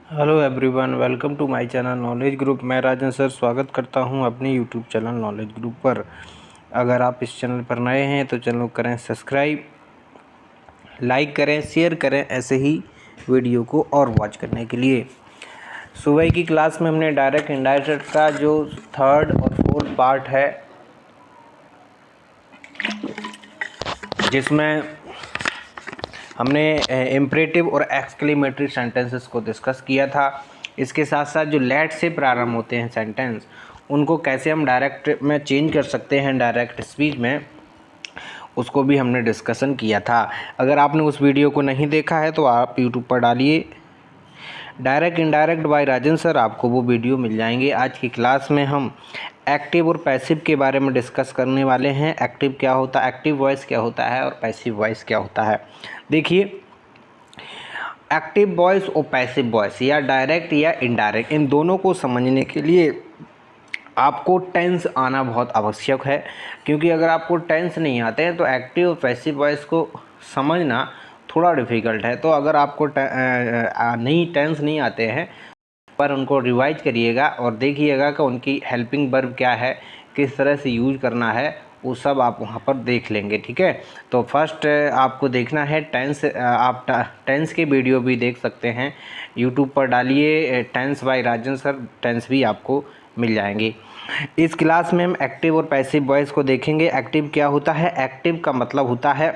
Hello everyone, welcome to my channel knowledge group. मैं Rajan sir स्वागत करता हूं अपने यूट्यूब चैनल नॉलेज ग्रुप पर। अगर आप इस चैनल पर नए हैं तो चैनल को करें सब्सक्राइब, लाइक करें, शेयर करें ऐसे ही वीडियो को और वॉच करने के लिए। सुबह की क्लास में हमने डायरेक्ट इनडायरेक्ट का जो थर्ड और फोर्थ पार्ट है, जिसमें हमने इम्परेटिव और एक्सक्लेमेटरी सेंटेंसेस को डिस्कस किया था। इसके साथ साथ जो लेट से प्रारंभ होते हैं सेंटेंस, उनको कैसे हम डायरेक्ट में चेंज कर सकते हैं डायरेक्ट स्पीच में, उसको भी हमने डिस्कशन किया था। अगर आपने उस वीडियो को नहीं देखा है तो आप यूट्यूब पर डालिए डायरेक्ट इनडायरेक्ट बाय राजन सर, आपको वो वीडियो मिल जाएंगे। आज की क्लास में हम एक्टिव और पैसिव के बारे में डिस्कस करने वाले हैं। एक्टिव क्या होता है, एक्टिव वॉइस क्या होता है और पैसिव वॉइस क्या होता है। देखिए, एक्टिव वॉइस और पैसिव वॉइस या डायरेक्ट या इनडायरेक्ट, इन दोनों को समझने के लिए आपको टेंस आना बहुत आवश्यक है, क्योंकि अगर आपको टेंस नहीं आते हैं तो एक्टिव और पैसिव वॉइस को समझना थोड़ा डिफ़िकल्ट है। तो अगर आपको टेंस नहीं आते हैं पर उनको रिवाइज करिएगा और देखिएगा कि उनकी हेल्पिंग वर्ब क्या है, किस तरह से यूज करना है, वो सब आप वहाँ पर देख लेंगे। ठीक है, तो फर्स्ट आपको देखना है टेंस। आप टेंस के वीडियो भी देख सकते हैं, यूट्यूब पर डालिए टेंस बाय राजन सर, टेंस भी आपको मिल जाएंगे। इस क्लास में हम एक्टिव और पैसिव वॉइस को देखेंगे। एक्टिव क्या होता है? एक्टिव का मतलब होता है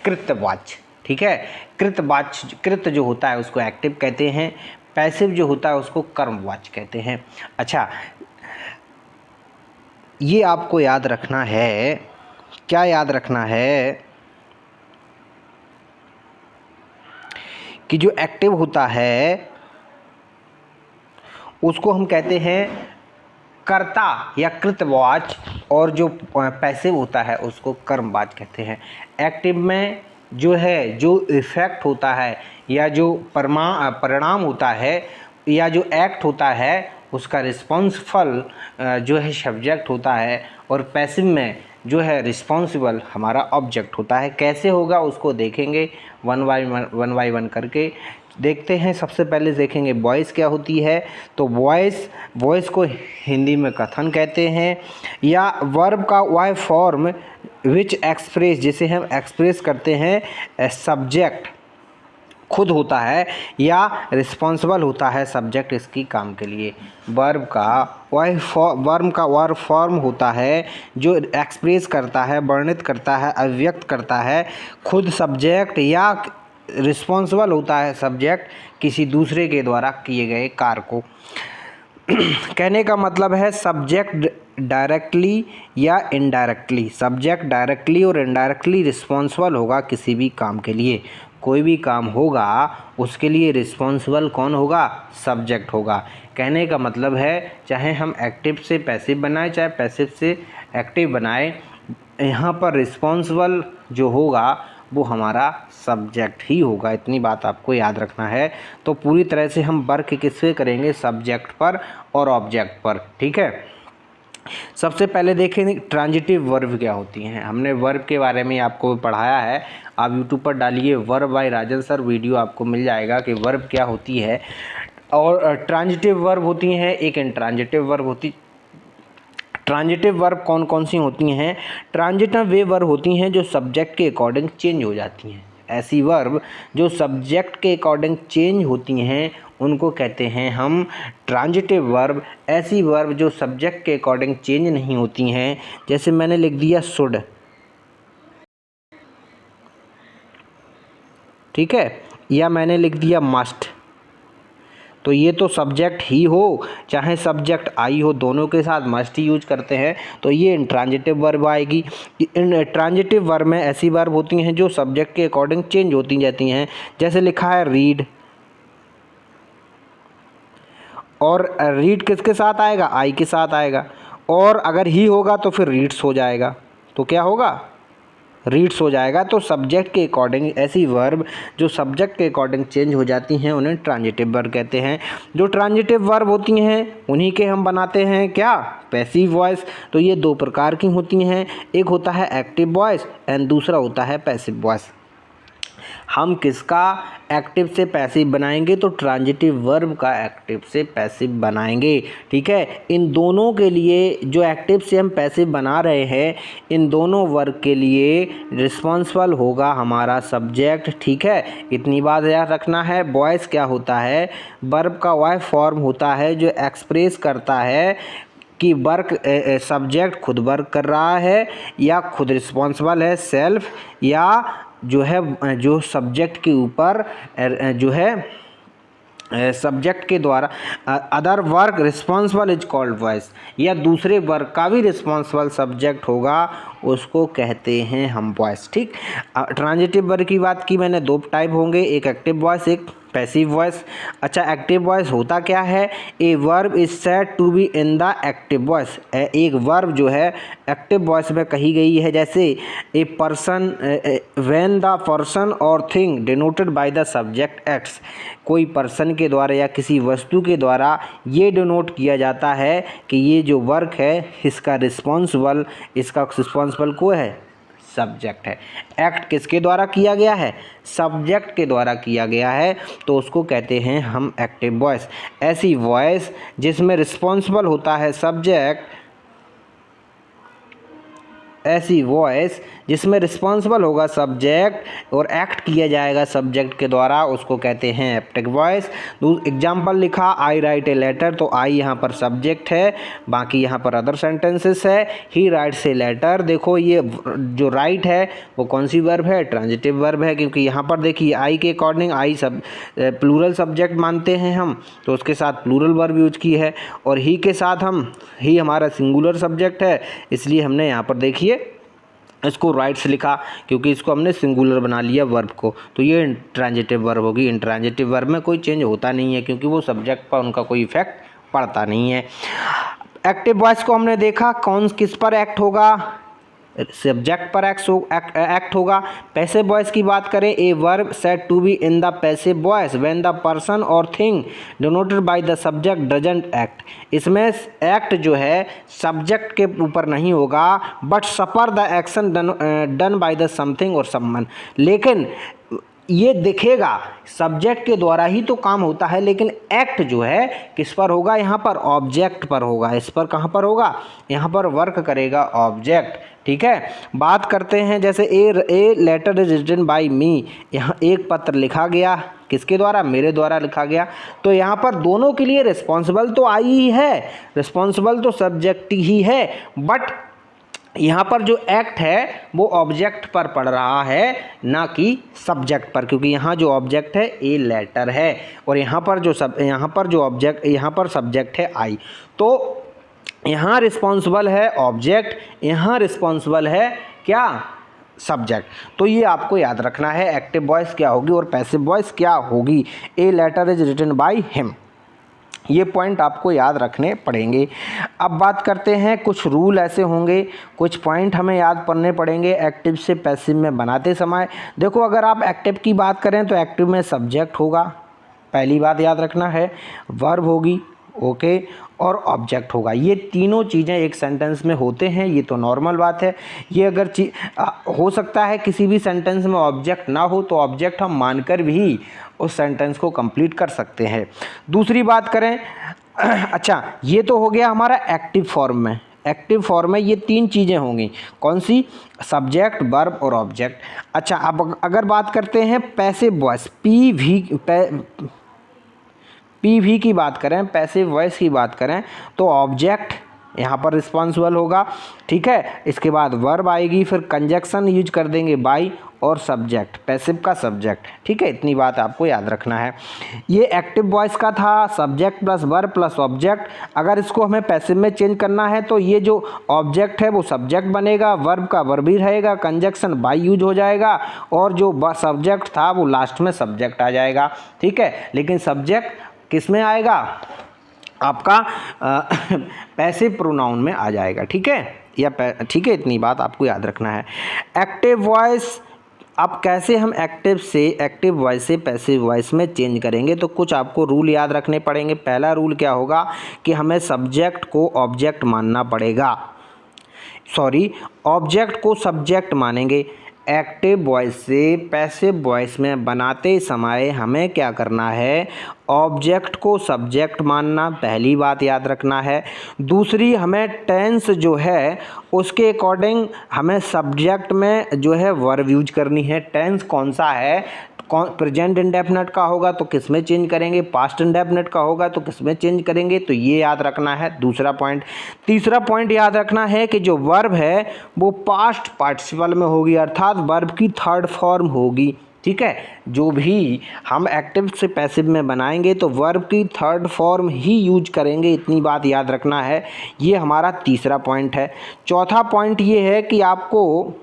कृतवाच्य। ठीक है, कृतवाच्य, कृत जो होता है उसको एक्टिव कहते हैं, पैसिव जो होता है उसको कर्मवाच्य कहते हैं। अच्छा, ये आपको याद रखना है। क्या याद रखना है? कि जो एक्टिव होता है उसको हम कहते हैं कर्ता या कृतवाच्य, और जो पैसिव होता है उसको कर्मवाच्य कहते हैं। एक्टिव में जो है, जो इफेक्ट होता है या जो परिणाम होता है या जो एक्ट होता है, उसका रिस्पॉन्सिबल जो है सब्जेक्ट होता है, और पैसिव में जो है रिस्पॉन्सिबल हमारा ऑब्जेक्ट होता है। कैसे होगा उसको देखेंगे वन बाय वन करके देखते हैं। सबसे पहले देखेंगे वॉइस क्या होती है। तो वॉइस को हिंदी में कथन कहते हैं, या वर्ब का वह फॉर्म विच एक्सप्रेस, जिसे हम एक्सप्रेस करते हैं सब्जेक्ट खुद होता है या रिस्पॉन्सिबल होता है सब्जेक्ट इसकी काम के लिए। वर्ब का वह फॉर्म होता है जो एक्सप्रेस करता है, वर्णित करता है, अभिव्यक्त करता है खुद सब्जेक्ट, या रिस्पॉन्सिबल होता है सब्जेक्ट किसी दूसरे के द्वारा किए गए कार्य को। कहने का मतलब है सब्जेक्ट डायरेक्टली या इनडायरेक्टली, सब्जेक्ट डायरेक्टली और इनडायरेक्टली रिस्पॉन्सिबल होगा किसी भी काम के लिए। कोई भी काम होगा उसके लिए रिस्पॉन्सिबल कौन होगा? सब्जेक्ट होगा। कहने का मतलब है चाहे हम एक्टिव से पैसिव बनाएं, चाहे पैसिव से एक्टिव बनाएं, यहाँ पर रिस्पॉन्सिबल जो होगा वो हमारा सब्जेक्ट ही होगा। इतनी बात आपको याद रखना है। तो पूरी तरह से हम वर्क किससे करेंगे? सब्जेक्ट पर और ऑब्जेक्ट पर। ठीक है, सबसे पहले देखें ट्रांजिटिव वर्ब क्या होती हैं। हमने वर्ब के बारे में आपको पढ़ाया है, आप यूट्यूब पर डालिए वर्ब बाय राजन सर, वीडियो आपको मिल जाएगा कि वर्ब क्या होती है। और ट्रांजिटिव वर्ब होती हैं, एक इंट्रांजिटिव वर्ब होती। ट्रांजिटिव वर्ब कौन कौन सी होती हैं? ट्रांजिटिव वे वर्ब होती हैं जो सब्जेक्ट के अकॉर्डिंग चेंज हो जाती हैं। ऐसी वर्ब जो सब्जेक्ट के अकॉर्डिंग चेंज होती हैं उनको कहते हैं हम ट्रांजिटिव वर्ब। ऐसी वर्ब जो सब्जेक्ट के अकॉर्डिंग चेंज नहीं होती हैं, जैसे मैंने लिख दिया शुड, ठीक है, या मैंने लिख दिया मस्ट, तो ये तो सब्जेक्ट ही हो चाहे सब्जेक्ट आई हो, दोनों के साथ मस्ट ही यूज करते हैं, तो ये इंट्रांजिटिव वर्ब आएगी। इन ट्रांजिटिव वर्ब में ऐसी वर्ब होती हैं जो सब्जेक्ट के अकॉर्डिंग चेंज होती जाती हैं। जैसे लिखा है रीड, और रीड किसके साथ आएगा? आई के साथ आएगा, और अगर ही होगा तो फिर रीड्स हो जाएगा। तो क्या होगा? रीड्स हो जाएगा। तो सब्जेक्ट के अकॉर्डिंग ऐसी वर्ब जो सब्जेक्ट के अकॉर्डिंग चेंज हो जाती हैं उन्हें ट्रांजिटिव वर्ब कहते हैं। जो ट्रांजिटिव वर्ब होती हैं उन्हीं के हम बनाते हैं क्या? Passive voice. तो ये दो प्रकार की होती हैं, एक होता है एक्टिव वॉइस एंड दूसरा होता है पैसिव वॉइस। हम किसका एक्टिव से पैसिव बनाएंगे, तो ट्रांजिटिव वर्ब का एक्टिव से पैसिव बनाएंगे। ठीक है, इन दोनों के लिए जो एक्टिव से हम पैसिव बना रहे हैं, इन दोनों वर्ब के लिए रिस्पॉन्सिबल होगा हमारा सब्जेक्ट। ठीक है, इतनी बात याद रखना है। वॉइस क्या होता है, वर्ब का वह फॉर्म होता है जो एक्सप्रेस करता है कि वर्क सब्जेक्ट खुद वर्क कर रहा है या खुद रिस्पॉन्सिबल है, सेल्फ, या जो है जो सब्जेक्ट के ऊपर जो है सब्जेक्ट के द्वारा other work responsible is called voice, या दूसरे वर्क का भी रिस्पॉन्सिबल सब्जेक्ट होगा, उसको कहते हैं हम वॉइस। ठीक, ट्रांजिटिव वर्ब की बात की मैंने, दो टाइप होंगे, एक एक्टिव वॉइस, एक पैसिव वॉइस। अच्छा, एक्टिव वॉइस होता क्या है, a verb is said to be in the active voice. एक वर्ब जो है एक्टिव वॉइस में कही गई है, जैसे a person, when the person और thing denoted by the subject acts. कोई पर्सन के द्वारा या किसी वस्तु के द्वारा ये डिनोट किया जाता है कि ये जो वर्क है इसका रिस्पॉन्सिबल को है, सब्जेक्ट है। एक्ट किसके द्वारा किया गया है, सब्जेक्ट के द्वारा किया गया है, तो उसको कहते हैं हम एक्टिव वॉइस। ऐसी वॉइस जिसमें रिस्पॉन्सिबल होता है सब्जेक्ट, ऐसी वॉइस जिसमें रिस्पॉन्सिबल होगा सब्जेक्ट और एक्ट किया जाएगा सब्जेक्ट के द्वारा, उसको कहते हैं एक्टिव वॉइस। एग्जाम्पल लिखा, आई राइट ए लेटर, तो आई यहाँ पर सब्जेक्ट है, बाकी यहाँ पर अदर सेंटेंसेस है। ही राइट्स ए लेटर, देखो ये जो राइट है वो कौन सी वर्ब है, ट्रांजिटिव वर्ब है, क्योंकि यहाँ पर देखिए आई के अकॉर्डिंग आई सब प्लूरल सब्जेक्ट मानते हैं हम, तो उसके साथ प्लूरल वर्ब यूज की है, और ही के साथ ही हमारा सिंगुलर सब्जेक्ट है, इसलिए हमने यहाँ पर देखिए इसको राइट्स लिखा, क्योंकि इसको हमने सिंगुलर बना लिया वर्ब को, तो ये इंट्रांजिटिव वर्ब होगी। इंट्रांजिटिव वर्ब में कोई चेंज होता नहीं है, क्योंकि वो सब्जेक्ट पर उनका कोई इफेक्ट पड़ता नहीं है। एक्टिव वॉइस को हमने देखा, कौन किस पर एक्ट होगा, सब्जेक्ट पर एक्ट होगा। पैसिव वॉइस की बात करें, a verb said to be in the passive voice when the person और thing denoted by the subject doesn't act. इसमें एक्ट जो है सब्जेक्ट के ऊपर नहीं होगा, but suffer the action done by the something और समवन। लेकिन ये दिखेगा सब्जेक्ट के द्वारा ही तो काम होता है, लेकिन एक्ट जो है किस पर होगा, यहाँ पर ऑब्जेक्ट पर होगा। इस पर कहाँ पर होगा, यहाँ पर वर्क करेगा ऑब्जेक्ट। ठीक है, बात करते हैं जैसे a letter is written by me, यहाँ एक पत्र लिखा गया, किसके द्वारा, मेरे द्वारा लिखा गया, तो यहाँ पर दोनों के लिए रिस्पॉन्सिबल तो आई ही है, रिस्पॉन्सिबल तो सब्जेक्ट ही है, बट यहाँ पर जो एक्ट है वो ऑब्जेक्ट पर पड़ रहा है, ना कि सब्जेक्ट पर, क्योंकि यहाँ जो ऑब्जेक्ट है ए लेटर है, और यहाँ पर जो सब्जेक्ट है आई, तो यहाँ रिस्पॉन्सिबल है ऑब्जेक्ट, यहाँ रिस्पॉन्सिबल है क्या, सब्जेक्ट। तो ये आपको याद रखना है, एक्टिव वॉइस क्या होगी और पैसिव वॉइस क्या होगी। A letter is written by him, ये पॉइंट आपको याद रखने पड़ेंगे। अब बात करते हैं, कुछ रूल ऐसे होंगे, कुछ पॉइंट हमें याद करने पड़ेंगे एक्टिव से पैसिव में बनाते समय। देखो, अगर आप एक्टिव की बात करें तो एक्टिव में सब्जेक्ट होगा, पहली बात याद रखना है, वर्ब होगी, ओके, और ऑब्जेक्ट होगा। ये तीनों चीज़ें एक सेंटेंस में होते हैं, ये तो नॉर्मल बात है। ये अगर हो सकता है किसी भी सेंटेंस में ऑब्जेक्ट ना हो, तो ऑब्जेक्ट हम मानकर भी उस सेंटेंस को कंप्लीट कर सकते हैं। दूसरी बात करें, अच्छा ये तो हो गया हमारा एक्टिव फॉर्म में। एक्टिव फॉर्म में ये तीन चीज़ें होंगी, कौन सी, सब्जेक्ट, वर्ब और ऑब्जेक्ट। अच्छा, अब अगर बात करते हैं पैसिव वॉइस, पीवी की बात करें, पैसिव वॉइस की बात करें, तो ऑब्जेक्ट यहाँ पर रिस्पॉन्सिबल होगा। ठीक है, इसके बाद वर्ब आएगी, फिर कंजक्शन यूज कर देंगे बाई, और सब्जेक्ट, पैसिव का सब्जेक्ट। ठीक है, इतनी बात आपको याद रखना है। ये एक्टिव वॉइस का था, subject plus verb plus object. अगर इसको हमें पैसिव में चेंज करना है तो ये जो ऑब्जेक्ट है वो सब्जेक्ट बनेगा, वर्ब का वर्ब ही रहेगा, कंजक्शन बाई यूज हो जाएगा, और जो सब्जेक्ट था वो लास्ट में सब्जेक्ट आ जाएगा। ठीक है, लेकिन सब्जेक्ट किस में आएगा, आपका पैसिव प्रोनाउन में आ जाएगा। ठीक है, ठीक है, इतनी बात आपको याद रखना है। एक्टिव वॉइस, अब कैसे हम एक्टिव वॉइस से पैसिव वॉइस में चेंज करेंगे, तो कुछ आपको रूल याद रखने पड़ेंगे। पहला रूल क्या होगा कि हमें सब्जेक्ट को ऑब्जेक्ट मानना पड़ेगा, ऑब्जेक्ट को सब्जेक्ट मानेंगे। एक्टिव वॉइस से पैसिव वॉइस में बनाते समय हमें क्या करना है, ऑब्जेक्ट को सब्जेक्ट मानना, पहली बात याद रखना है। दूसरी, हमें टेंस जो है उसके अकॉर्डिंग हमें सब्जेक्ट में जो है वर्ब यूज करनी है। टेंस कौन सा है, प्रेजेंट इंडेफिनिट का होगा तो किस में चेंज करेंगे, पास्ट इंडेफिनिट का होगा तो किस में चेंज करेंगे, तो ये याद रखना है दूसरा पॉइंट। तीसरा पॉइंट याद रखना है कि जो वर्ब है वो पास्ट पार्टिसिपल में होगी, अर्थात वर्ब की थर्ड फॉर्म होगी। ठीक है, जो भी हम एक्टिव से पैसिव में बनाएंगे तो वर्ब की थर्ड फॉर्म ही यूज करेंगे, इतनी बात याद रखना है। ये हमारा तीसरा पॉइंट है। चौथा पॉइंट ये है कि आपको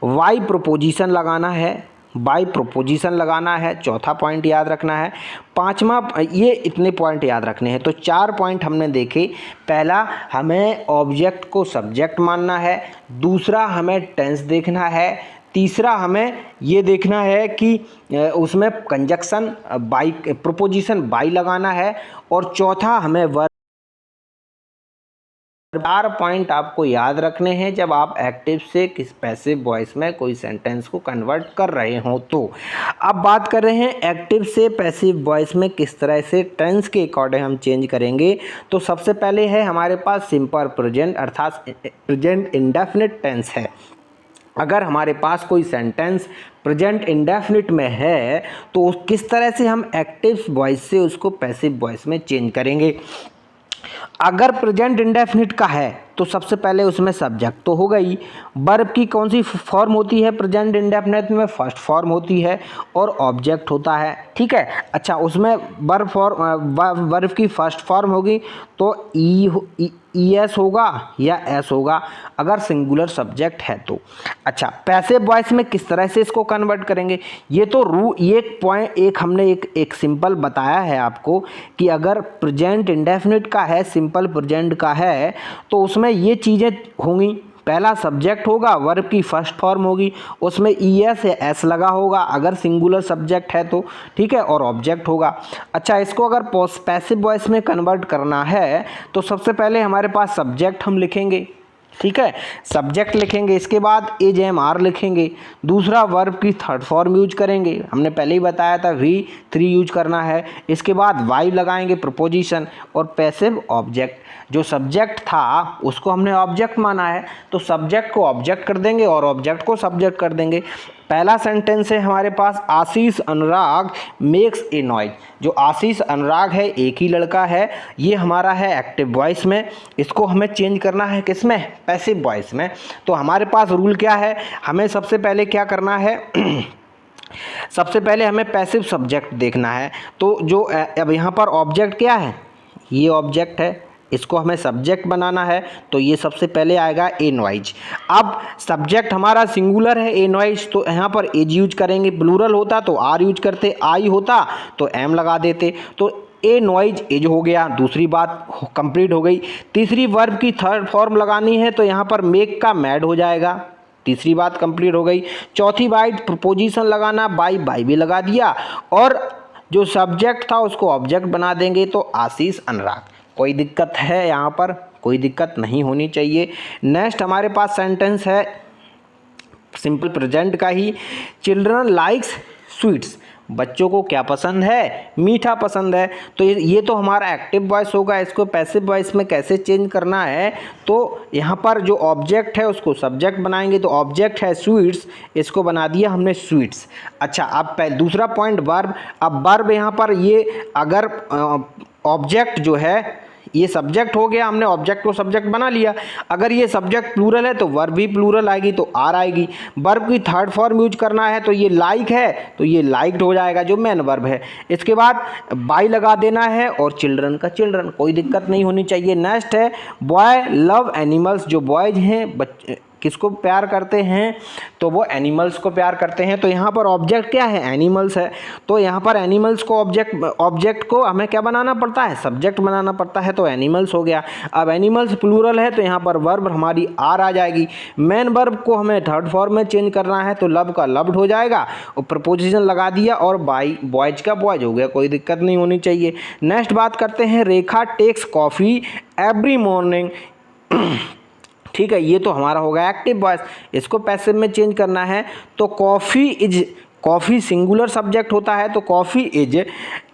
वाई प्रोपोजिशन लगाना है, बाई प्रोपोजिशन लगाना है, चौथा पॉइंट याद रखना है। पांचवा, ये इतने पॉइंट याद रखने हैं। तो 4 पॉइंट हमने देखे। पहला, हमें ऑब्जेक्ट को सब्जेक्ट मानना है। दूसरा, हमें टेंस देखना है। तीसरा, हमें ये देखना है कि उसमें कंजक्शन बाई, प्रोपोजिशन बाई लगाना है। और चौथा, हमें वर्ब। 4 पॉइंट आपको याद रखने हैं जब आप एक्टिव से किस पैसिव वॉइस में कोई सेंटेंस को कन्वर्ट कर रहे हो। तो अब बात कर रहे हैं एक्टिव से पैसिव वॉइस में किस तरह से टेंस के अकॉर्डिंग हम चेंज करेंगे। तो सबसे पहले है हमारे पास सिंपल प्रेजेंट, अर्थात प्रेजेंट इंडेफिनिट टेंस है। अगर हमारे पास कोई सेंटेंस प्रेजेंट इंडेफिनिट में है तो किस तरह से हम एक्टिव वॉइस से उसको पैसिव वॉइस में चेंज करेंगे। अगर प्रेजेंट इंडेफिनिट का है तो सबसे पहले उसमें सब्जेक्ट तो होगा ही। वर्ब की कौन सी फॉर्म होती है प्रेजेंट इंडेफिनिट में, फर्स्ट फॉर्म होती है, और ऑब्जेक्ट होता है। ठीक है, अच्छा, उसमें वर्ब की फर्स्ट फॉर्म होगी तो ई एस होगा या एस होगा, अगर सिंगुलर सब्जेक्ट है तो। अच्छा, पैसिव वॉइस में किस तरह से इसको कन्वर्ट करेंगे, ये तो ये पॉइंट हमने एक सिंपल बताया है आपको कि अगर प्रेजेंट इंडेफिनिट का है, सिंपल प्रेजेंट का है, तो उसमें ये चीज़ें होंगी। पहला सब्जेक्ट होगा, वर्ब की फर्स्ट फॉर्म होगी, उसमें ई एस या एस लगा होगा अगर सिंगुलर सब्जेक्ट है तो। ठीक है, और ऑब्जेक्ट होगा। अच्छा, इसको अगर पैसिव वॉइस में कन्वर्ट करना है तो सबसे पहले हमारे पास सब्जेक्ट हम लिखेंगे। ठीक है, सब्जेक्ट लिखेंगे, इसके बाद एज एम आर लिखेंगे। दूसरा, वर्ब की थर्ड फॉर्म यूज करेंगे, हमने पहले ही बताया था V3 यूज करना है। इसके बाद वाई लगाएंगे, प्रपोजिशन, और पैसिव ऑब्जेक्ट। जो सब्जेक्ट था उसको हमने ऑब्जेक्ट माना है तो सब्जेक्ट को ऑब्जेक्ट कर देंगे और ऑब्जेक्ट को सब्जेक्ट कर देंगे। पहला सेंटेंस है हमारे पास, आशीष अनुराग मेक्स ए नॉइज। जो आशीष अनुराग है, एक ही लड़का है, ये हमारा है एक्टिव वॉइस में। इसको हमें चेंज करना है किस में, पैसिव वॉइस में। तो हमारे पास रूल क्या है, हमें सबसे पहले क्या करना है सबसे पहले हमें पैसिव सब्जेक्ट देखना है। तो जो अब यहाँ पर ऑब्जेक्ट क्या है, ये ऑब्जेक्ट है, इसको हमें सब्जेक्ट बनाना है तो ये सबसे पहले आएगा ए नॉइज। अब सब्जेक्ट हमारा सिंगुलर है ए नॉइज, तो यहाँ पर एज यूज करेंगे। प्लूरल होता तो आर यूज करते, आई होता तो एम लगा देते। तो ए नॉइज एज हो गया, दूसरी बात कंप्लीट हो गई। तीसरी, वर्ब की थर्ड फॉर्म लगानी है तो यहाँ पर मेक का मैड हो जाएगा, तीसरी बात कंप्लीट हो गई। चौथी बात, प्रपोजिशन लगाना, बाई भी लगा दिया, और जो सब्जेक्ट था उसको ऑब्जेक्ट बना देंगे तो आशीष अनुराग। कोई दिक्कत है यहाँ पर, कोई दिक्कत नहीं होनी चाहिए। नेक्स्ट हमारे पास सेंटेंस है सिंपल प्रेजेंट का ही, चिल्ड्रन लाइक्स स्वीट्स। बच्चों को क्या पसंद है, मीठा पसंद है। तो ये तो हमारा एक्टिव वॉइस होगा। इसको पैसिव वॉइस में कैसे चेंज करना है, तो यहाँ पर जो ऑब्जेक्ट है उसको सब्जेक्ट बनाएंगे। तो ऑब्जेक्ट है स्वीट्स, इसको बना दिया हमने स्वीट्स। अच्छा, अब दूसरा पॉइंट वर्ब। अब वर्ब यहाँ पर ये अगर ऑब्जेक्ट जो है, ये सब्जेक्ट हो गया, हमने ऑब्जेक्ट को सब्जेक्ट बना लिया। अगर ये सब्जेक्ट प्लूरल है तो वर्ब भी प्लूरल आएगी तो आर आएगी। वर्ब की थर्ड फॉर्म यूज करना है तो ये लाइक है तो ये लाइक्ड हो जाएगा जो मेन वर्ब है। इसके बाद बाई लगा देना है और चिल्ड्रन का चिल्ड्रन, कोई दिक्कत नहीं होनी चाहिए। नेक्स्ट है बॉय लव एनिमल्स। जो बॉयज हैं बच्चे किसको प्यार करते हैं, तो वो एनिमल्स को प्यार करते हैं। तो यहाँ पर ऑब्जेक्ट क्या है, एनिमल्स है। तो यहाँ पर एनिमल्स को ऑब्जेक्ट को हमें क्या बनाना पड़ता है, सब्जेक्ट बनाना पड़ता है, तो एनिमल्स हो गया। अब एनिमल्स प्लूरल है तो यहाँ पर वर्ब हमारी आर आ जाएगी। मेन वर्ब को हमें थर्ड फॉर्म में चेंज करना है तो लव का लव्ड हो जाएगा और प्रपोजिशन लगा दिया और बॉयज का बॉयज हो गया, कोई दिक्कत नहीं होनी चाहिए। नेक्स्ट बात करते हैं, रेखा टेक्स कॉफ़ी एवरी मॉर्निंग। ठीक है, ये तो हमारा होगा एक्टिव वॉइस। इसको पैसिव में चेंज करना है तो कॉफ़ी सिंगुलर सब्जेक्ट होता है, तो coffee is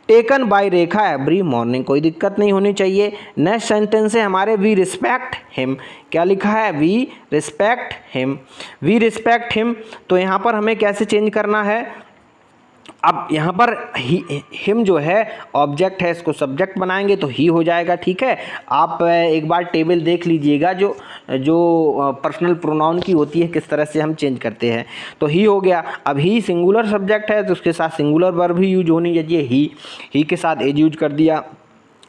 taken by Rekha every morning, कोई दिक्कत नहीं होनी चाहिए। नेक्स्ट सेंटेंस है हमारे वी रिस्पेक्ट हिम, क्या लिखा है we respect him, we respect him. तो यहाँ पर हमें कैसे चेंज करना है, अब यहाँ पर हिम जो है ऑब्जेक्ट है, इसको सब्जेक्ट बनाएंगे तो ही हो जाएगा। ठीक है, आप एक बार टेबल देख लीजिएगा जो पर्सनल प्रोनाउन की होती है किस तरह से हम चेंज करते हैं। तो ही हो गया। अब ही सिंगुलर सब्जेक्ट है तो उसके साथ सिंगुलर वर्ब भी यूज होनी चाहिए, ही के साथ एज यूज कर दिया।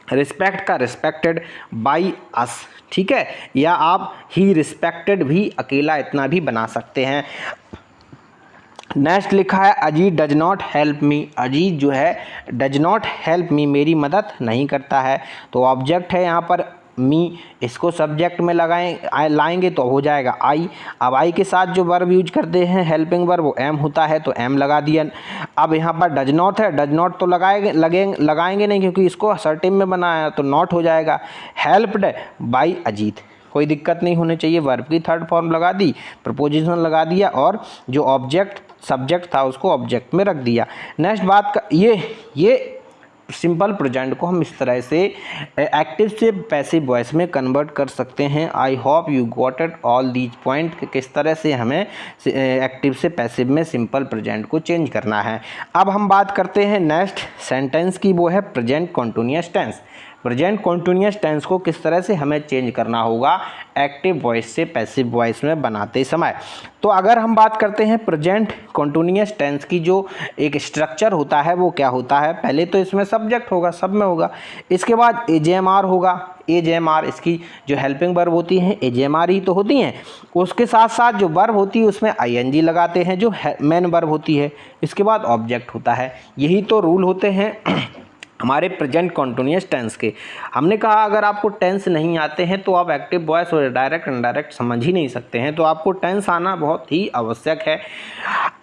रिस्पेक्ट का रिस्पेक्टेड बाई अस, ठीक है, या आप ही रिस्पेक्टेड भी अकेला इतना भी बना सकते हैं। नेक्स्ट लिखा है Ajit does not help me, Ajit जो है डज नॉट हेल्प मी, मेरी मदद नहीं करता है। तो ऑब्जेक्ट है यहाँ पर मी, इसको सब्जेक्ट में लाएंगे तो हो जाएगा आई। अब आई के साथ जो वर्ब यूज करते हैं हेल्पिंग वर्ब वो एम होता है, तो एम लगा दिया। अब यहाँ पर डज नॉट है, डज नॉट तो लगाएंगे नहीं क्योंकि इसको असर्टिव में बनाया, तो नॉट हो जाएगा। हेल्प्ड बाई अजीत, कोई दिक्कत नहीं होनी चाहिए। वर्ब की थर्ड फॉर्म लगा दी, प्रपोजिशन लगा दिया और जो ऑब्जेक्ट सब्जेक्ट था उसको ऑब्जेक्ट में रख दिया। नेक्स्ट बात का ये सिंपल प्रेजेंट को हम इस तरह से एक्टिव से पैसिव वॉइस में कन्वर्ट कर सकते हैं। I hope you got it all these point, किस तरह से हमें एक्टिव से पैसिव में सिंपल प्रेजेंट को चेंज करना है। अब हम बात करते हैं नेक्स्ट सेंटेंस की, वो है present continuous tense. Present continuous tense को किस तरह से हमें चेंज करना होगा एक्टिव वॉइस से पैसिव वॉइस में बनाते समय। तो अगर हम बात करते हैं प्रेजेंट कॉन्टिन्यूअस टेंस की जो एक स्ट्रक्चर होता है वो क्या होता है, पहले तो इसमें सब्जेक्ट होगा, सब में होगा, इसके बाद एजेएमआर होगा। एजेएमआर इसकी जो हेल्पिंग वर्ब होती हैं एजेएमआर ही तो होती हैं, उसके साथ साथ जो वर्ब होती है उसमें आईएनजी लगाते हैं जो मेन वर्ब होती है, इसके बाद ऑब्जेक्ट होता है। यही तो रूल होते हैं हमारे प्रेजेंट कॉन्टिन्यूअस टेंस के। हमने कहा अगर आपको टेंस नहीं आते हैं तो आप एक्टिव वॉइस और डायरेक्ट इनडायरेक्ट समझ ही नहीं सकते हैं, तो आपको टेंस आना बहुत ही आवश्यक है।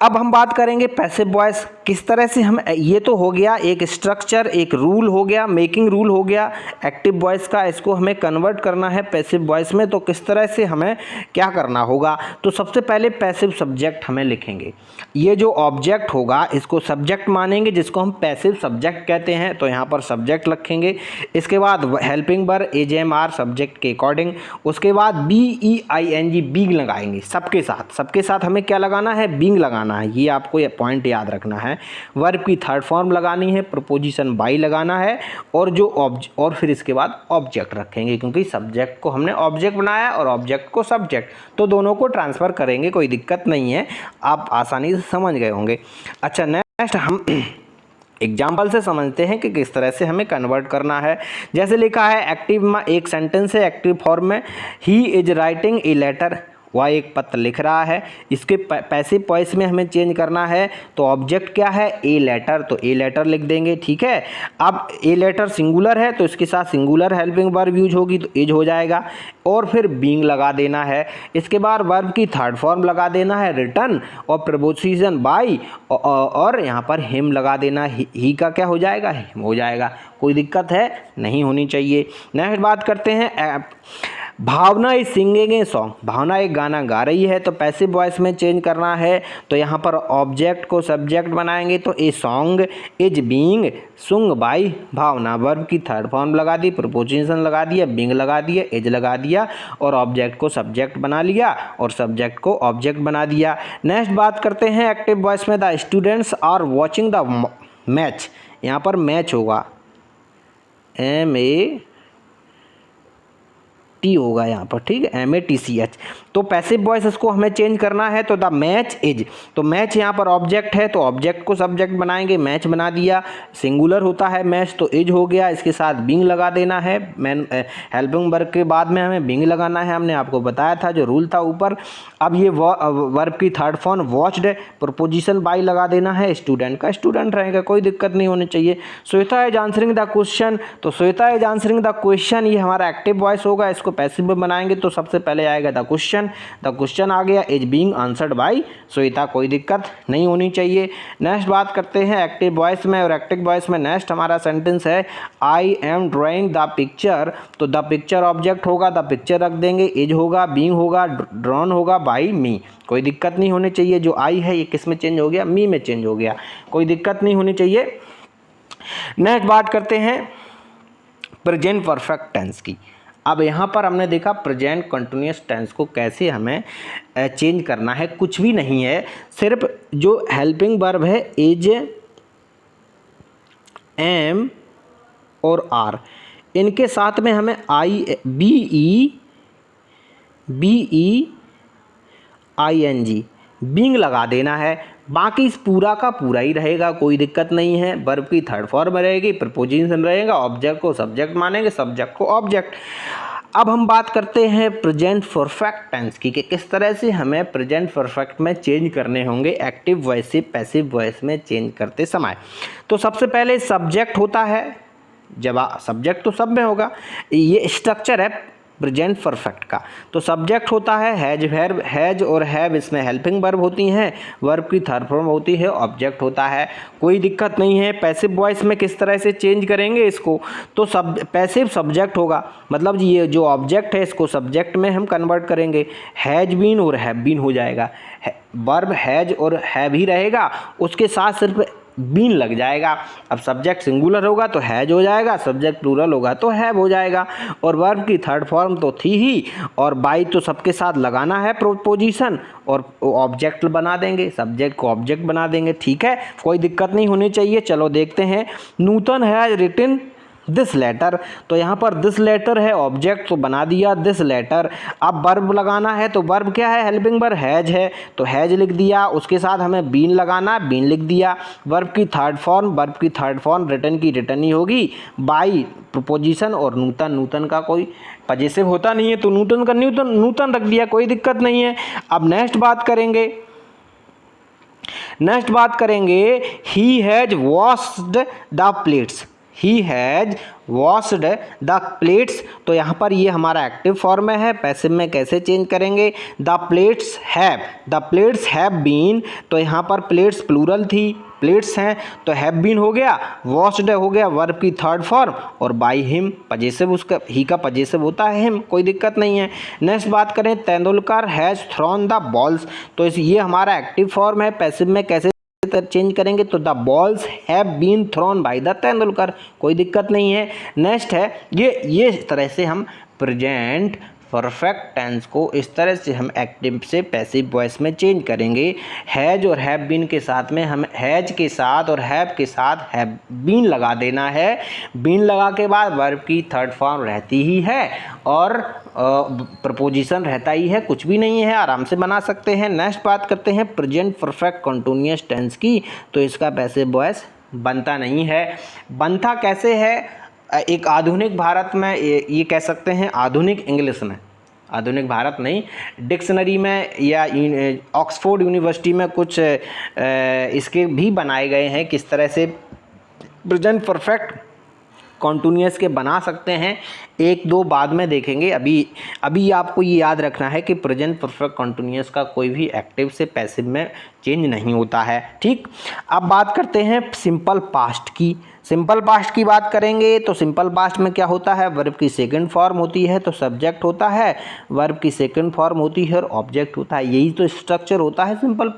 अब हम बात करेंगे पैसिव वॉइस, किस तरह से हम, ये तो हो गया एक स्ट्रक्चर, एक रूल हो गया, मेकिंग रूल हो गया एक्टिव वॉइस का, इसको हमें कन्वर्ट करना है पैसिव वॉइस में। तो किस तरह से हमें क्या करना होगा, तो सबसे पहले पैसिव सब्जेक्ट हमें लिखेंगे। ये जो ऑब्जेक्ट होगा इसको सब्जेक्ट मानेंगे जिसको हम पैसिव सब्जेक्ट कहते हैं, तो यहाँ पर सब्जेक्ट रखेंगे। इसके बाद हेल्पिंग वर्ब एजेएमआर सब्जेक्ट के अकॉर्डिंग, उसके बाद बीईआईएनजी बीइंग लगाएंगे सबके साथ हमें क्या लगाना है, बीइंग लगाना है। ये आपको ये पॉइंट याद रखना है। वर्ब की थर्ड फॉर्म लगानी है, प्रपोजिशन बाई लगाना है और और फिर इसके बाद ऑब्जेक्ट रखेंगे क्योंकि सब्जेक्ट को हमने ऑब्जेक्ट बनाया और ऑब्जेक्ट को सब्जेक्ट, तो दोनों को ट्रांसफ़र करेंगे, कोई दिक्कत नहीं है, आप आसानी से समझ गए होंगे। अच्छा, नेक्स्ट हम एग्जाम्पल से समझते हैं कि किस तरह से हमें कन्वर्ट करना है। जैसे लिखा है एक्टिव में, एक सेंटेंस है एक्टिव फॉर्म में, he is writing a letter, वह एक पत्र लिख रहा है। इसके पैसिव वॉइस में हमें चेंज करना है, तो ऑब्जेक्ट क्या है ए लेटर, तो ए लेटर लिख देंगे। ठीक है, अब ए लेटर सिंगुलर है तो इसके साथ सिंगुलर हेल्पिंग वर्ब यूज होगी तो इज हो जाएगा और फिर बीइंग लगा देना है। इसके बाद वर्ब की थर्ड फॉर्म लगा देना है रिटर्न और प्रपोजिशन बाई और यहाँ पर हिम लगा देना, ही का क्या हो जाएगा, हिम हो जाएगा, कोई दिक्कत है नहीं होनी चाहिए। नेक्स्ट बात करते हैं भावना इज सिंगिंग ए सॉन्ग, भावना एक गाना गा रही है, तो पैसिव वॉइस में चेंज करना है, तो यहाँ पर ऑब्जेक्ट को सब्जेक्ट बनाएंगे, तो ए सॉन्ग इज बीइंग सुंग बाई भावना। वर्ब की थर्ड फॉर्म लगा दी, प्रपोजिशन लगा दिया, बीइंग लगा दिया, एज लगा दिया और ऑब्जेक्ट को सब्जेक्ट बना लिया और सब्जेक्ट को ऑब्जेक्ट बना दिया। नेक्स्ट बात करते हैं एक्टिव वॉइस में, the students are watching the match, यहाँ पर मैच होगा MAT होगा यहाँ पर, ठीक है, MATCH। तो पैसिव वॉइस इसको हमें चेंज करना है, तो द मैच इज, तो मैच यहाँ पर ऑब्जेक्ट है तो ऑब्जेक्ट को सब्जेक्ट बनाएंगे, मैच बना दिया, सिंगुलर होता है मैच तो इज हो गया, इसके साथ बीइंग लगा देना है, हेल्पिंग वर्ब के बाद में हमें बीइंग लगाना है, हमने आपको बताया था जो रूल था ऊपर। अब ये वर्ब की third form watched, preposition by लगा देना है, स्टूडेंट का स्टूडेंट रहेगा, कोई दिक्कत नहीं होनी चाहिए। Shweta is answering the question, तो Shweta is answering the question ये हमारा एक्टिव वॉइस होगा, इसको पैसिव में बनाएंगे तो सबसे पहले आएगा the question then. The question आ गया is being answered by Shweta, कोई दिक्कत नहीं होनी चाहिए। नेक्स्ट बात करते हैं एक्टिव वॉइस में, और एक्टिव वॉइस में नेक्स्ट हमारा सेंटेंस है I am drawing the picture. तो द पिक्चर ऑब्जेक्ट होगा, द पिक्चर रख देंगे, इज होगा, बीइंग होगा, ड्रॉन होगा बाय मी, कोई दिक्कत नहीं होनी चाहिए। जो आई है ये किस में चेंज हो गया, मी में चेंज हो गया, कोई दिक्कत नहीं होनी चाहिए। नेक्स्ट बात करते हैं प्रेजेंट परफेक्ट टेंस की। अब यहाँ पर हमने देखा प्रेजेंट कंटिन्यूअस टेंस को कैसे हमें चेंज करना है, कुछ भी नहीं है, सिर्फ जो हेल्पिंग वर्ब है इज, एम और आर, इनके साथ में हमें I B I N G being लगा देना है, बाकी इस पूरा का पूरा ही रहेगा, कोई दिक्कत नहीं है। वर्ब की थर्ड फॉर्म रहेगी, प्रपोजिशन रहेगा, ऑब्जेक्ट को सब्जेक्ट मानेंगे, सब्जेक्ट को ऑब्जेक्ट। अब हम बात करते हैं प्रेजेंट परफेक्ट टेंस की, कि किस तरह से हमें प्रेजेंट परफेक्ट में चेंज करने होंगे एक्टिव वॉइस से पैसिव वॉइस में चेंज करते समय। तो सबसे पहले सब्जेक्ट होता है, जब सब्जेक्ट तो सब में होगा, ये स्ट्रक्चर है प्रेजेंट परफेक्ट का। तो सब्जेक्ट होता है हैज और हैव, इसमें हेल्पिंग वर्ब होती हैं, वर्ब की थर्ड फॉर्म होती है, ऑब्जेक्ट होता है, कोई दिक्कत नहीं है। पैसिव वॉइस में किस तरह से चेंज करेंगे इसको, तो पैसिव सब्जेक्ट होगा, मतलब ये जो ऑब्जेक्ट है इसको सब्जेक्ट में हम कन्वर्ट करेंगे, हैज बीन और हैव बीन हो जाएगा। वर्ब हैज और हैव ही रहेगा, उसके साथ सिर्फ बीन लग जाएगा। अब सब्जेक्ट सिंगुलर होगा तो हैज हो जाएगा, सब्जेक्ट प्लूरल होगा तो हैव हो जाएगा, और वर्ब की थर्ड फॉर्म तो थी ही, और बाई तो सबके साथ लगाना है प्रोपोजिशन, और ऑब्जेक्ट बना देंगे, सब्जेक्ट को ऑब्जेक्ट बना देंगे, ठीक है, कोई दिक्कत नहीं होनी चाहिए। चलो देखते हैं, नूतन हैज रिटन दिस लेटर, तो यहाँ पर दिस लेटर है, ऑब्जेक्ट तो बना दिया दिस लेटर। अब वर्ब लगाना है, तो वर्ब क्या है, हेल्पिंग वर्ब हैज है, तो हैज लिख दिया, उसके साथ हमें बीन लगाना, बीन लिख दिया। वर्ब की थर्ड फॉर्म रिटन की रिटन ही होगी, बाई प्रपोजिशन, और नूतन का कोई पजेसिव होता नहीं है, तो नूतन का नूतन रख दिया, कोई दिक्कत नहीं है। अब नेक्स्ट बात करेंगे he has washed the plates, he has washed the plates, तो यहाँ पर ये हमारा एक्टिव फॉर्म में है, पैसिव में कैसे चेंज करेंगे, द प्लेट्स हैव बीन, तो यहाँ पर प्लेट्स प्लूरल थी, प्लेट्स हैं, तो हैव बीन हो गया, वॉश्ड हो गया वर्ब की थर्ड फॉर्म, और बाई हिम पजेसिव, उसका ही का पजेसिव होता है हिम, कोई दिक्कत नहीं है। नेक्स्ट बात करें Tendulkar has thrown the balls, तो ये हमारा एक्टिव फॉर्म है, पैसिव में कैसे चेंज करेंगे, तो the balls have been thrown by the Tendulkar, कोई दिक्कत नहीं है। नेक्स्ट है ये इस तरह से हम प्रेजेंट परफेक्ट टेंस को इस तरह से हम एक्टिव से पैसिव वॉइस में चेंज करेंगे। हैज और हैव बीन के साथ में हम हैज के साथ और हैव के साथ हैव बीन लगा देना है, बीन लगा के बाद वर्ब की थर्ड फॉर्म रहती ही है, और प्रपोजिशन रहता ही है, कुछ भी नहीं है, आराम से बना सकते हैं। नेक्स्ट बात करते हैं प्रेजेंट परफेक्ट कंटिन्यूअस टेंस की, तो इसका पैसिव वॉइस बनता नहीं है। बनता कैसे है, एक आधुनिक भारत में, ये कह सकते हैं आधुनिक इंग्लिश में, आधुनिक भारत नहीं, डिक्शनरी में या ऑक्सफोर्ड यूनिवर्सिटी में कुछ इसके भी बनाए गए हैं, किस तरह से प्रेजेंट परफेक्ट कॉन्टिन्यूअस के बना सकते हैं, एक दो बाद में देखेंगे। अभी आपको ये याद रखना है कि प्रेजेंट परफेक्ट कॉन्टिन्यूअस का कोई भी एक्टिव से पैसिव में चेंज नहीं होता है, ठीक। अब बात करते हैं सिंपल पास्ट की। सिंपल पास्ट की बात करेंगे तो सिंपल पास्ट में क्या होता है, वर्ब की सेकंड फॉर्म होती है तो सब्जेक्ट होता है, वर्ब की सेकंड फॉर्म होती है और ऑब्जेक्ट होता है, यही तो स्ट्रक्चर होता है सिंपल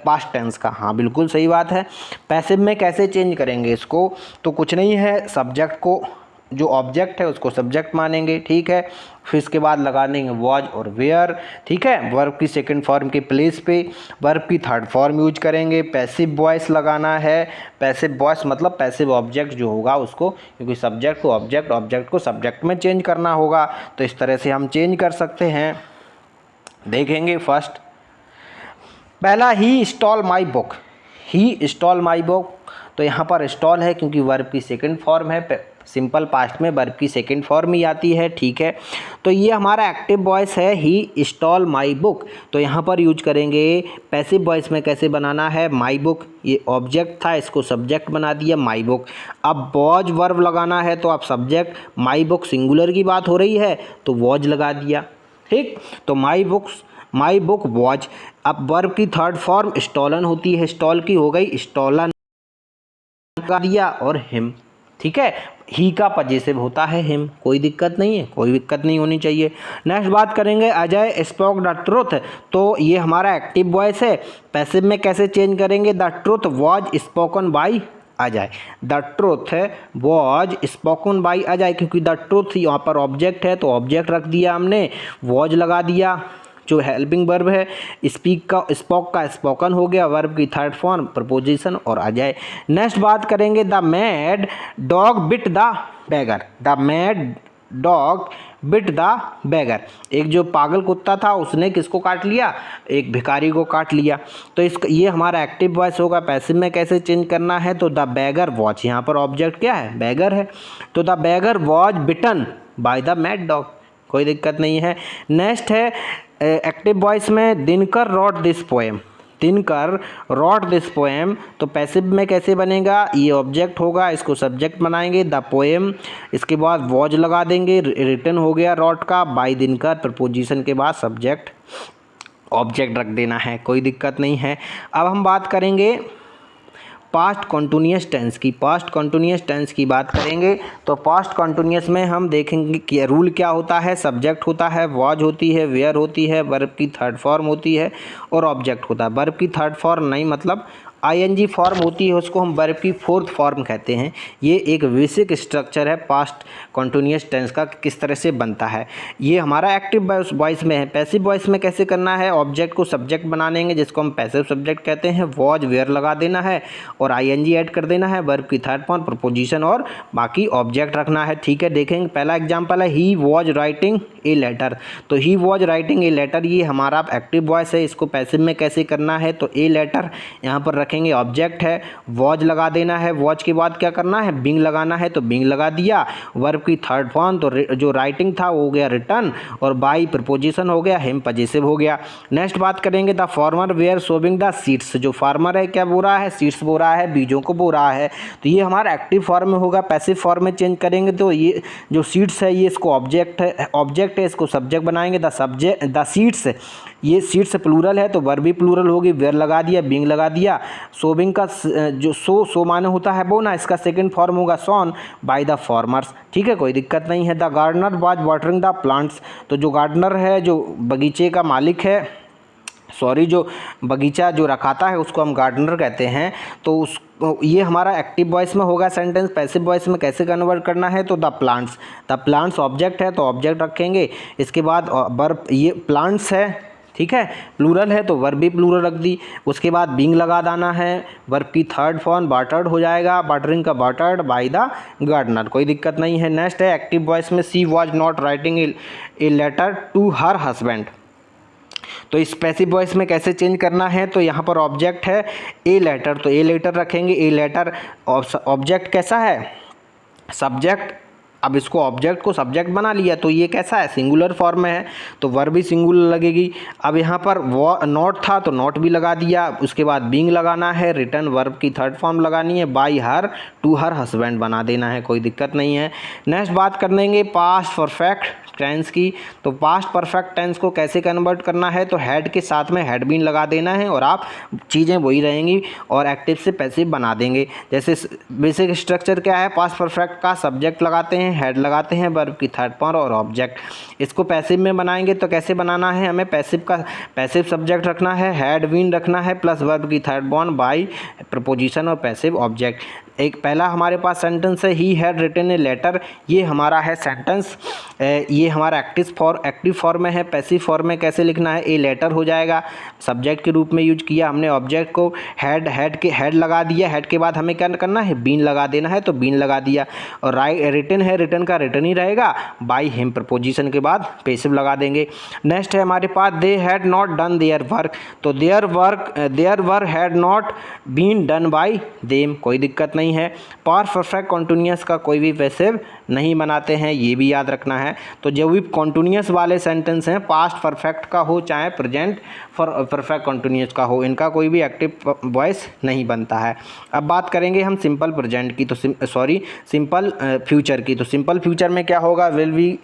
पास्ट टेंस का। हाँ बिल्कुल सही बात है। पैसिव में कैसे चेंज करेंगे इसको, तो कुछ नहीं है, सब्जेक्ट को जो ऑब्जेक्ट है उसको सब्जेक्ट मानेंगे, ठीक है, फिर इसके बाद लगा देंगे वॉज और वेयर, ठीक है, वर्ब की सेकंड फॉर्म के प्लेस पे वर्ब की थर्ड फॉर्म यूज करेंगे। पैसिव वॉइस लगाना है, पैसिव वॉइस मतलब पैसिव ऑब्जेक्ट जो होगा उसको, क्योंकि सब्जेक्ट को ऑब्जेक्ट, ऑब्जेक्ट को सब्जेक्ट में चेंज करना होगा, तो इस तरह से हम चेंज कर सकते हैं। देखेंगे फर्स्ट, पहला he stole my book, he stole my book, तो यहाँ पर स्टॉल है क्योंकि वर्ब की सेकंड फॉर्म है, सिंपल पास्ट में वर्ब की सेकंड फॉर्म ही आती है, ठीक है। तो ये हमारा एक्टिव वॉइस है, ही स्टॉल माई बुक, तो यहाँ पर यूज करेंगे। पैसिव वॉइस में कैसे बनाना है, माई बुक ये ऑब्जेक्ट था, इसको सब्जेक्ट बना दिया माई बुक। अब वॉज वर्ब लगाना है, तो आप सब्जेक्ट, माई बुक सिंगुलर की बात हो रही है तो वॉज लगा दिया, ठीक। तो माई बुक वॉच, अब वर्ब की थर्ड फॉर्म स्टॉलन होती है, स्टॉल की हो गई स्टॉलन लगा दिया, और हिम, ठीक है। ही का पजेसिव होता है हिम, कोई दिक्कत नहीं है, कोई दिक्कत नहीं होनी चाहिए। नेक्स्ट बात करेंगे अजय स्पोक द ट्रुथ, तो ये हमारा एक्टिव वॉइस है। पैसिव में कैसे चेंज करेंगे, the truth was spoken by Ajay, the truth was spoken by Ajay, क्योंकि द ट्रुथ यहाँ पर ऑब्जेक्ट है तो ऑब्जेक्ट रख दिया हमने, वॉज लगा दिया जो हेल्पिंग वर्ब है, स्पोक का स्पोकन हो गया, वर्ब की थर्ड फॉर्म प्रपोजिशन और अजय। नेक्स्ट बात करेंगे the mad dog bit the bagger, the mad dog bit the bagger, एक जो पागल कुत्ता था उसने किसको काट लिया, एक भिखारी को काट लिया। तो ये हमारा एक्टिव वॉइस होगा। पैसिव में कैसे चेंज करना है, तो द बैगर वॉच, यहाँ पर ऑब्जेक्ट क्या है, बैगर है, तो the beggar watch bitten by the mad dog, कोई दिक्कत नहीं है। नेक्स्ट है एक्टिव वॉइस में Dinkar wrote this poem, Dinkar wrote this poem, तो पैसिव में कैसे बनेगा, ये ऑब्जेक्ट होगा, इसको सब्जेक्ट बनाएंगे द पोएम, इसके बाद वॉज लगा देंगे, रिटन हो गया रॉट का, बाय दिनकर, प्रपोजिशन के बाद सब्जेक्ट ऑब्जेक्ट रख देना है, कोई दिक्कत नहीं है। अब हम बात करेंगे पास्ट कॉन्टिन्यूस टेंस की, पास्ट कॉन्टिन्यूस टेंस की बात करेंगे तो पास्ट कॉन्टिन्यूस में हम देखेंगे कि रूल क्या होता है, सब्जेक्ट होता है, वॉज होती है, वेयर होती है, वर्ब की थर्ड फॉर्म होती है और ऑब्जेक्ट होता है। वर्ब की थर्ड फॉर्म नहीं मतलब आईएनजी फॉर्म होती है, उसको हम वर्ब की फोर्थ फॉर्म कहते हैं। ये एक बेसिक स्ट्रक्चर है पास्ट कॉन्टिन्यूस टेंस का, किस तरह से बनता है। ये हमारा एक्टिव वॉइस में है। पैसिव वॉइस में कैसे करना है, ऑब्जेक्ट को सब्जेक्ट बना लेंगे जिसको हम पैसिव सब्जेक्ट कहते हैं, वॉज वेयर लगा देना है और आईएनजी ऐड कर देना है, वर्ब की थर्ड फॉर्म प्रपोजिशन और बाकी ऑब्जेक्ट रखना है, ठीक है। देखेंगे पहला एग्जाम्पल है he was writing a letter, तो he was writing a letter ये हमारा एक्टिव वॉइस है। इसको पैसिव में कैसे करना है, तो ए लेटर यहाँ पर रखेंगे, ऑब्जेक्ट है, वॉज लगा देना है, वॉज के बाद क्या करना है, बिंग लगाना है, तो बिंग लगा दिया, वर्ब की थर्ड फॉर्म, तो जो राइटिंग था वो हो गया रिटर्न और बाई प्रपोजिशन हो गया, हिम पजेसिव हो गया। नेक्स्ट बात करेंगे the farmer were sowing the seeds, जो फार्मर है क्या बो रहा है, सीड्स बो रहा है, बीजों को बो रहा है, तो ये हमारा एक्टिव फॉर्म में होगा। पैसिव फॉर्म में चेंज करेंगे तो ये जो सीड्स है ये इसको ऑब्जेक्ट है, इसको सब्जेक्ट बनाएंगे, द सीड्स, ये सीड्स प्लूरल है तो वर्ब भी प्लूरल होगी, वेयर लगा दिया, बिंग लगा दिया, सोविंग का जो सो माने होता है बोना, इसका सेकंड फॉर्म होगा सॉन बाय द फार्मर्स, ठीक है, कोई दिक्कत नहीं है। The gardener was watering the plants, तो जो गार्डनर है, जो बगीचे का मालिक है, जो बगीचा जो रखाता है उसको हम गार्डनर कहते हैं, तो उस ये हमारा एक्टिव वॉइस में होगा सेंटेंस। पैसिव वॉइस में कैसे कन्वर्ट करना है, तो द प्लांट्स ऑब्जेक्ट है तो ऑब्जेक्ट रखेंगे, इसके बाद वर्ब, ये प्लांट्स है, ठीक है, प्लूरल है तो वर्ब भी प्लूरल रख दी, उसके बाद बिंग लगा देना है, वर्ब की थर्ड फॉर्म वाटर्ड हो जाएगा, वाटरिंग का वाटर्ड बाय द गार्डनर, कोई दिक्कत नहीं है। नेक्स्ट है एक्टिव वॉइस में she was not writing a letter to her husband, तो इस पैसिव वॉइस में कैसे चेंज करना है, तो यहाँ पर ऑब्जेक्ट है ए लेटर, तो ए लेटर रखेंगे, ए लेटर ऑब्जेक्ट कैसा है, सब्जेक्ट, अब इसको ऑब्जेक्ट को सब्जेक्ट बना लिया तो ये कैसा है, सिंगुलर फॉर्म में है तो वर्ब भी सिंगुलर लगेगी। अब यहाँ पर वो नॉट था तो नॉट भी लगा दिया, उसके बाद बीइंग लगाना है, रिटर्न वर्ब की थर्ड फॉर्म लगानी है, by her to her husband बना देना है, कोई दिक्कत नहीं है। नेक्स्ट बात कर लेंगे पास्ट परफेक्ट टेंस की, तो पास्ट परफेक्ट टेंस को कैसे कन्वर्ट करना है, तो हेड के साथ में हेड बीन लगा देना है और आप चीज़ें वही रहेंगी और एक्टिव से पैसिव बना देंगे। जैसे बेसिक स्ट्रक्चर क्या है, पास्ट परफेक्ट का सब्जेक्ट लगाते हैं, हेड लगाते हैं, वर्ब की थर्ड फॉर्म और ऑब्जेक्ट। इसको पैसिव में बनाएंगे तो कैसे बनाना है, हमें पैसिव सब्जेक्ट रखना है, हेड बीन रखना है, प्लस वर्ब की थर्ड फॉर्म बाय प्रपोजिशन और पैसिव ऑब्जेक्ट। एक पहला हमारे पास सेंटेंस है he had written a letter, ये हमारा है सेंटेंस, ये हमारा एक्टिव फॉर्म में है। पैसिव फॉर्म में कैसे लिखना है, ए लेटर हो जाएगा, सब्जेक्ट के रूप में यूज किया हमने ऑब्जेक्ट को, हेड लगा दिया, हेड के बाद हमें क्या करना है, बीन लगा देना है तो बीन लगा दिया, और रिटन है, रिटन का रिटन ही रहेगा, बाय हिम प्रपोजिशन के बाद पैसिव लगा देंगे। नेक्स्ट है हमारे पास they had not done their work, तो their work had not been done by them, कोई दिक्कत नहीं है। पास्ट परफेक्ट कॉन्टिन्यूअस का कोई भी पैसिव नहीं बनाते हैं, ये भी याद रखना है। तो जो भी कॉन्टिन्यूस वाले सेंटेंस हैं, पास्ट परफेक्ट का हो चाहे प्रेजेंट परफेक्ट कॉन्टिन्यूस का हो, इनका कोई भी एक्टिव वॉइस नहीं बनता है। अब बात करेंगे हम सिंपल प्रेजेंट की, तो सिंपल फ्यूचर की। तो सिंपल फ्यूचर में क्या होगा, विल बी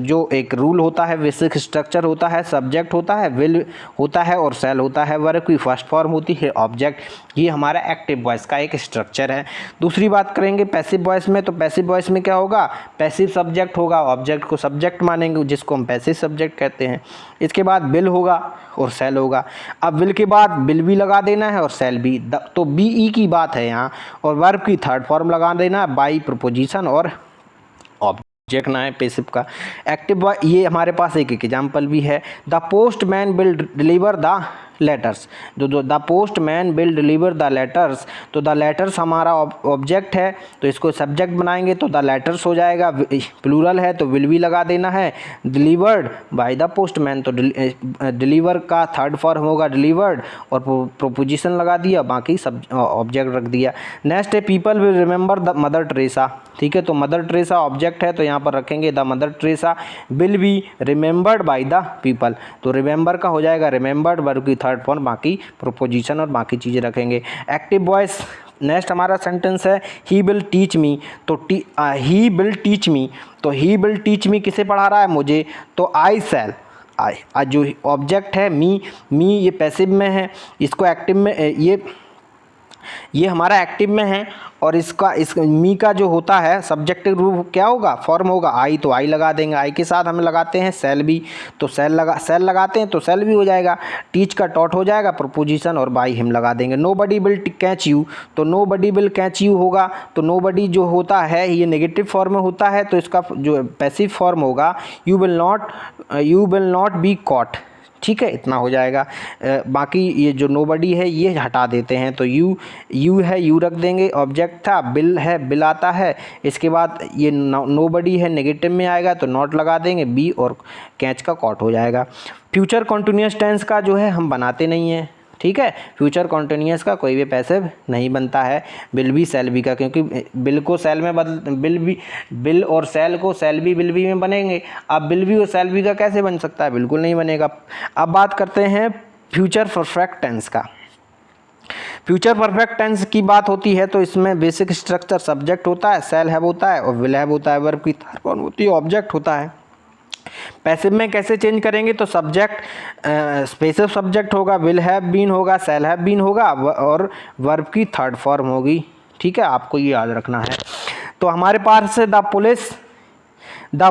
जो एक रूल होता है, बेसिक स्ट्रक्चर होता है, सब्जेक्ट होता है, विल होता है और सेल होता है, वर्ब की फर्स्ट फॉर्म होती है ऑब्जेक्ट। ये हमारा एक्टिव वॉइस का एक स्ट्रक्चर है। दूसरी बात करेंगे पैसिव वॉइस में, तो पैसिव वॉइस में क्या होगा, पैसिव सब्जेक्ट होगा, ऑब्जेक्ट को सब्जेक्ट मानेंगे जिसको हम पैसिव सब्जेक्ट कहते हैं। इसके बाद बिल होगा और सेल होगा। अब विल के बाद बिल भी लगा देना है और सेल भी, तो बी ई की बात है यहाँ, और वर्ब की थर्ड फॉर्म लगा देना बाई प्रोपोजिशन और ऑब्जेक्ट ना है पैसिव का। एक्टिव ये हमारे पास एक एग्जाम्पल भी है, the postman will deliver the letters. जो the postman will deliver the letters, तो द लेटर्स हमारा ऑब्जेक्ट है, तो इसको सब्जेक्ट बनाएंगे तो द लेटर्स हो जाएगा। प्लूरल है तो विल भी लगा देना है। डिलीवर्ड बाय द पोस्टमैन, तो डिलीवर का थर्ड फॉर्म होगा डिलीवर्ड, और प्रोपोजिशन लगा दिया, बाकी सब ऑब्जेक्ट रख दिया। नेक्स्ट है people will remember the mother Teresa. ठीक है, तो मदर टेरेसा ऑब्जेक्ट है तो यहाँ पर रखेंगे the mother Teresa will be remembered by the people, तो रिमेंबर का हो जाएगा रिमेंबर्ड, वर्ब की थर्ड फॉर्म, बाकी प्रोपोजिशन और बाकी चीज़ें रखेंगे। एक्टिव वॉइस नेक्स्ट हमारा सेंटेंस है ही विल टीच मी, तो ही विल टीच मी, तो ही विल टीच मी किसे पढ़ा रहा है, मुझे, तो आई सेल, आई जो ऑब्जेक्ट है मी ये पैसिव में है, इसको एक्टिव में ये हमारा एक्टिव में है, और इस मी का जो होता है सब्जेक्टिव रूप क्या होगा, फॉर्म होगा आई, तो आई लगा देंगे। आई के साथ हमें लगाते हैं सेल भी, तो सेल लगाते हैं तो सेल भी हो जाएगा। टीच का टॉट हो जाएगा, प्रोपोजिशन और बाई हिम लगा देंगे। Nobody will catch you, तो nobody will catch you होगा, तो नो बडी जो होता है ये नेगेटिव फॉर्म में होता है, तो इसका जो पैसिव फॉर्म होगा you will not be caught. ठीक है, इतना हो जाएगा। बाकी ये जो नोबडी है ये हटा देते हैं, तो यू है यू रख देंगे, ऑब्जेक्ट था, बिल है बिल आता है, इसके बाद ये नोबडी है नेगेटिव में आएगा तो नॉट लगा देंगे, बी और कैच का कॉट हो जाएगा। फ्यूचर कॉन्टिन्यूस टेंस का जो है हम बनाते नहीं हैं। ठीक है, फ्यूचर कॉन्टिन्यूस का कोई भी पैसिव नहीं बनता है, बिल भी सेल भी का, क्योंकि बिल को सेल में बिल और सेल को सेल भी बिल भी में बनेंगे। अब बिल भी और सेल भी का कैसे बन सकता है, बिल्कुल नहीं बनेगा। अब बात करते हैं फ्यूचर परफेक्ट टेंस का। फ्यूचर परफेक्ट टेंस की बात होती है तो इसमें बेसिक स्ट्रक्चर सब्जेक्ट होता है, सेल हैव होता है और विल हैव होता है, वर्ब की थर्ड फॉर्म होती है, ऑब्जेक्ट होता है। पैसिव में कैसे चेंज करेंगे, तो सब्जेक्ट पैसिव सब्जेक्ट होगा, विल हैव बीन होगा, सेल हैव बीन होगा और वर्ब की थर्ड फॉर्म होगी। ठीक है, आपको ये याद रखना है। तो हमारे पास है the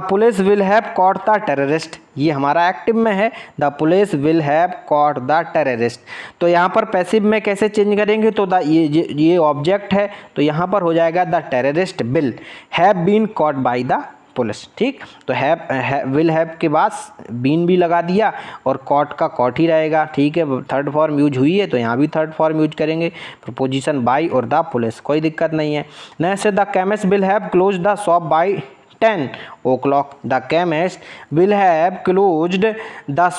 police will have caught the terrorist, ये हमारा एक्टिव में है, the police will have caught the terrorist. तो यहाँ पर पैसिव में कैसे चेंज करेंगे, तो ये ऑब्जेक्ट है तो यहाँ पर हो जाएगा the terrorist will have been caught by the police. ठीक, तो विल हैव के बाद बीन भी लगा दिया और कॉट का कॉट ही रहेगा। ठीक है, थर्ड फॉर्म यूज हुई है तो यहाँ भी थर्ड फॉर्म यूज करेंगे, प्रपोजिशन बाय और द पुलिस, कोई दिक्कत नहीं है। Next the chemist will have close the shop by 10 o'clock, the chemist will have closed the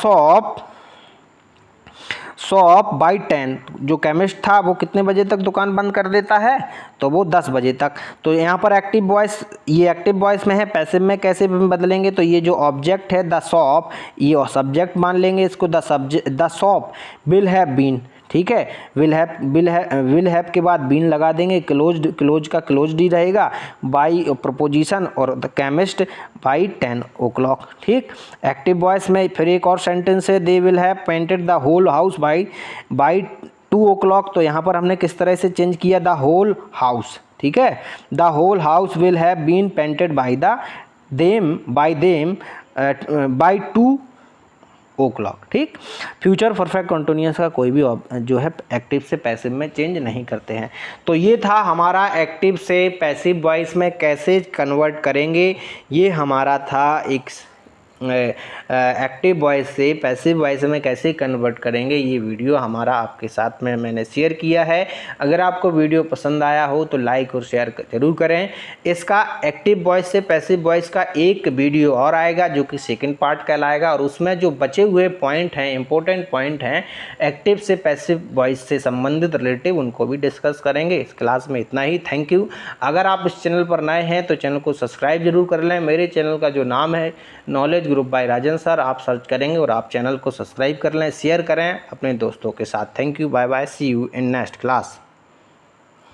shop by 10। जो केमिस्ट था वो कितने बजे तक दुकान बंद कर देता है, तो वो 10 बजे तक। तो यहाँ पर एक्टिव वॉइस, ये एक्टिव वॉइस में है, पैसिव में कैसे बदलेंगे, तो ये जो ऑब्जेक्ट है द शॉप, ये सब्जेक्ट मान लेंगे इसको, the shop will have been. ठीक है, विल हैव के बाद बीन लगा देंगे, क्लोज का क्लोज्ड ही रहेगा, बाई प्रपोजिशन और द केमिस्ट बाई 10 o'clock। ठीक, एक्टिव वॉइस में फिर एक और सेंटेंस है, they will have painted the whole house by 2 o'clock। तो यहाँ पर हमने किस तरह से चेंज किया, द होल हाउस। ठीक है, the whole house will have been painted by them by 2 o'clock। ठीक, फ्यूचर परफेक्ट कंटिन्यूअस का कोई भी जो है एक्टिव से पैसिव में चेंज नहीं करते हैं। तो ये था हमारा एक्टिव से पैसिव वॉइस में कैसे कन्वर्ट करेंगे, ये हमारा था एक एक्टिव वॉइस से पैसिव वॉइस में कैसे कन्वर्ट करेंगे, ये वीडियो हमारा आपके साथ में मैंने शेयर किया है। अगर आपको वीडियो पसंद आया हो तो लाइक और शेयर ज़रूर करें। इसका एक्टिव वॉइस से पैसिव वॉइस का एक वीडियो और आएगा जो कि सेकंड पार्ट कहलाएगा, और उसमें जो बचे हुए पॉइंट हैं, इंपॉर्टेंट पॉइंट हैं एक्टिव से पैसिव वॉइस से संबंधित रिलेटिव, उनको भी डिस्कस करेंगे। इस क्लास में इतना ही। Thank you. अगर आप इस चैनल पर नए हैं तो चैनल को सब्सक्राइब जरूर कर लें। मेरे चैनल का जो नाम है knowledge group by Rajan sir, आप सर्च करेंगे और आप चैनल को सब्सक्राइब कर लें, शेयर करें अपने दोस्तों के साथ। Thank you, bye bye, see you in next class.